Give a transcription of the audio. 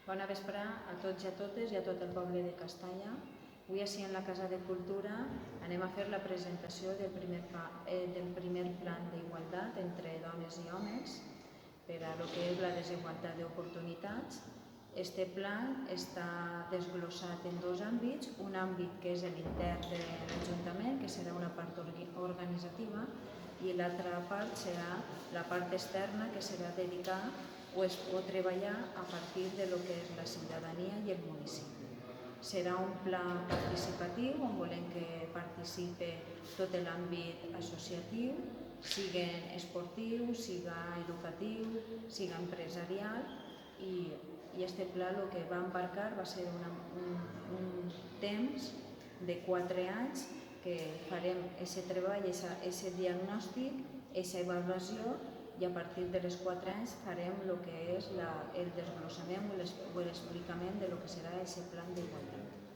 Bona vesprà a tots i a totes i a tot el poble de Castalla. Avui ací en la Casa de Cultura anem a fer la presentació del primer plan d'igualtat entre dones i homes per a lo que és la desigualtat d'oportunitats. Este plan està desglossat en dos àmbits, un àmbit que és l'intern de l'Ajuntament, que serà una part organitzativa, i l'altra part serà la part externa, que serà dedicar o treballar a partir de lo que és la ciutadania i el municipi. Serà un pla participatiu on volem que participe tot l'àmbit associatiu, siga esportiu, siga educatiu, siga empresarial, i este pla el que va embarcar va ser un temps de 4 anys que farem aquest treball, aquest diagnòstic, aquesta avaluació, i a partir de les 4 anys farem el que és el desglossament o l'explicament de lo que serà aquest plan d'igualtat.